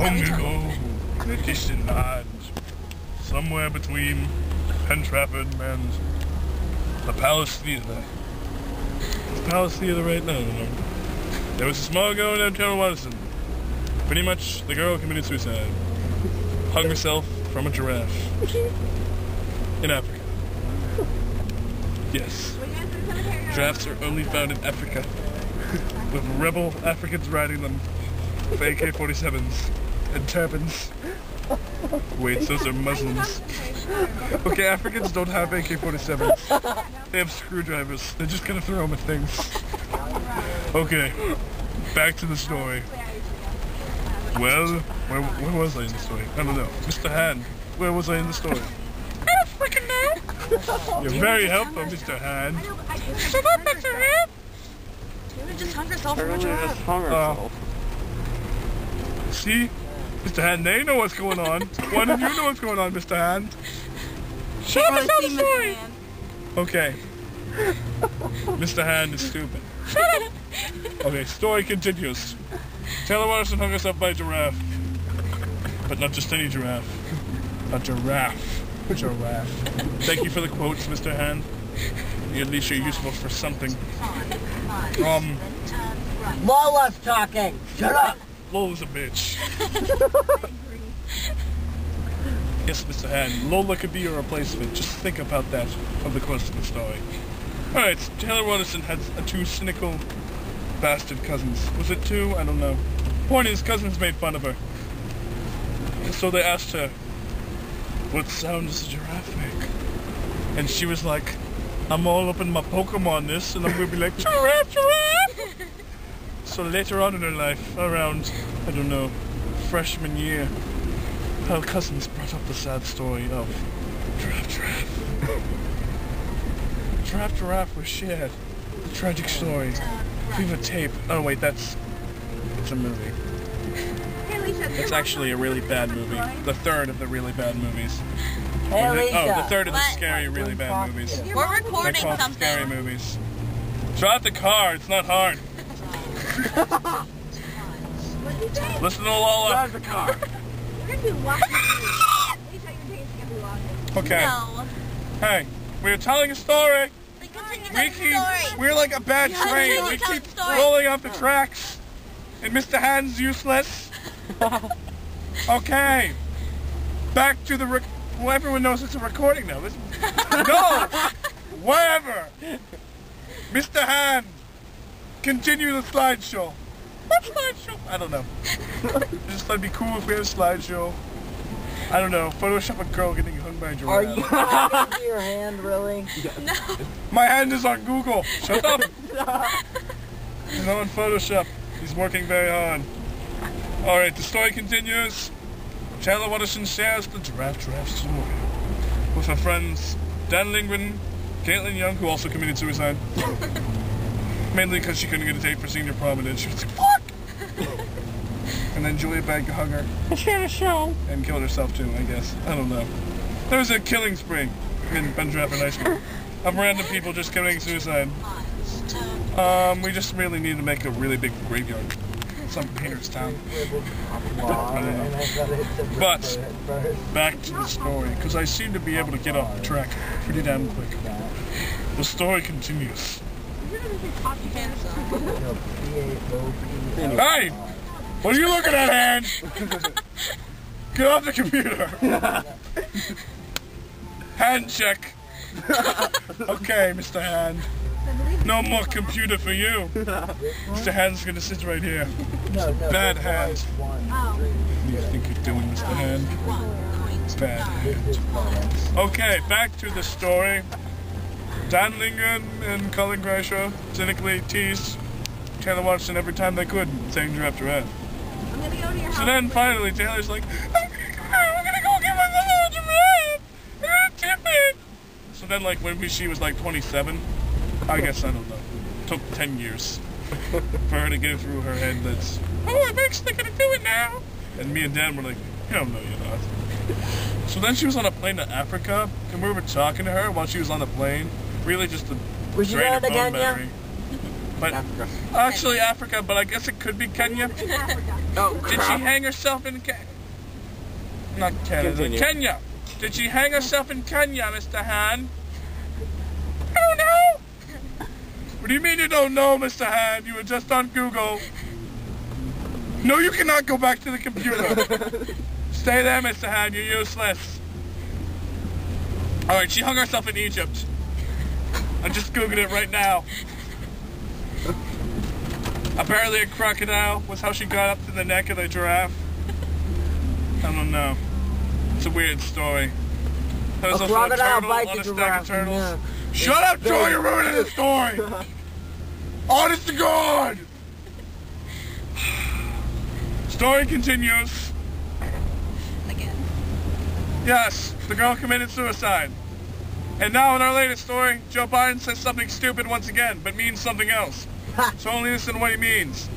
long ago, in a distant land, somewhere between Penn Trafford and the Palace Theatre. The Palace Theatre right now, there was a small girl named Taylor Watson. Pretty much, the girl committed suicide. Hung herself from a giraffe. In Africa. Yes. Giraffes are only found in Africa. With rebel Africans riding them. With AK-47s. And turbans. Wait, those are Muslims. Okay, Africans don't have AK-47s. They have screwdrivers. They're just gonna throw them at things. Okay, back to the story. Well, where was I in the story? I don't know. Mr. Hand, where was I in the story? I don't freaking know! You're very helpful, Mr. Hand. Shut up, Mr. Hand! You just hung yourself from a giraffe. See? Mr. Hand, they know what's going on. Why don't you know what's going on, Mr. Hand? Shut up and tell the story! Okay. Mr. Hand is stupid. Shut up! Okay, story continues. Taylor Watson hung herself by a giraffe. But not just any giraffe. A giraffe. Giraffe. Thank you for the quotes, Mr. Hand. At least you're useful for something. Lola's talking! Shut up! Lola's a bitch. Yes, Mr. Hand. Lola could be your replacement. Just think about that over the course of the story. Alright, Taylor Watson had two cynical bastard cousins. Was it two? I don't know. Point is, cousins made fun of her. And so they asked her, what sound does a giraffe make? And she was like, I'm all up in my Pokemon this, and I'm gonna be like, giraffe, giraffe! So later on in her life, around, I don't know, freshman year, her cousins brought up the sad story of Giraffe, Giraffe. Giraffe, Giraffe was shared. The tragic story. We have a tape. Oh wait, it's a movie. It's actually a really bad movie. The third of the really bad movies. The third of the scary, really bad movies. We're recording something. Scary movies. Drive the car. It's not hard. Listen to Lola. Drive the car. Okay. No. Hey, we're telling a story. We're like a bad train. We keep rolling off the tracks. And Mr. Hand's useless. Okay. Back to the well, everyone knows it's a recording now. No! Whatever! Mr. Hand, continue the slideshow. What slideshow? I don't know. Just that'd be cool if we had a slideshow. I don't know. Photoshop a girl getting hung by a giraffe. Are you using your hand, really? No. My hand is on Google. Shut up. He's not on Photoshop. He's working very hard. Alright, the story continues. Taylor Watson shares the giraffe story with her friends Dan Lingren, Caitlin Young, who also committed suicide. Mainly because she couldn't get a date for senior prom, and then she was like, fuck! And then Julia begged to hug her. She had a show. And killed herself too, I guess. I don't know. There was a killing spree in Penn Trafford High School of random people just committing suicide. We just really need to make a really big graveyard. Some painter's town. I don't know. But, back to the story, because I seem to be able to get off the track pretty damn quick. The story continues. Hey! What are you looking at, Hand? Get off the computer! Hand check. Okay, Mr. Hand. No more computer for you. Mr. Hand's gonna sit right here. Bad Hand. What do you think you're doing, Mr. Hand? Bad Hand. Okay, back to the story. Dan Lingren and Cullen cynically teased Taylor Watson every time they could, saying giraffe, giraffe. So then finally Taylor's like, I'm gonna go get my little giraffe. You're gonna tip it. So then when she was like 27, I guess, I don't know, it took 10 years for her to get through her head that's, oh, I'm actually gonna do it now. And me and Dan were like, hell no, you're not. So then she was on a plane to Africa, and we were talking to her while she was on the plane. Really just to drain her phone battery. But Africa. actually Africa, but I guess it could be Kenya. Oh, Did she hang herself in not Canada, Continue. Kenya. Did she hang herself in Kenya, Mr. Han? Oh no! What do you mean you don't know, Mr. Han? You were just on Google. No, you cannot go back to the computer. Stay there, Mr. Han, you're useless. Alright, she hung herself in Egypt. I just Googled it right now. Apparently a crocodile was how she got up to the neck of the giraffe. I don't know. It's a weird story. There was A also crocodile turtle bites on the a stack giraffe, of turtles. yeah. Shut up, Joy, you're ruining the story! Honest to God! Story continues. again. Yes, the girl committed suicide. And now in our latest story, Joe Biden says something stupid once again, but means something else. So only listen to what he means.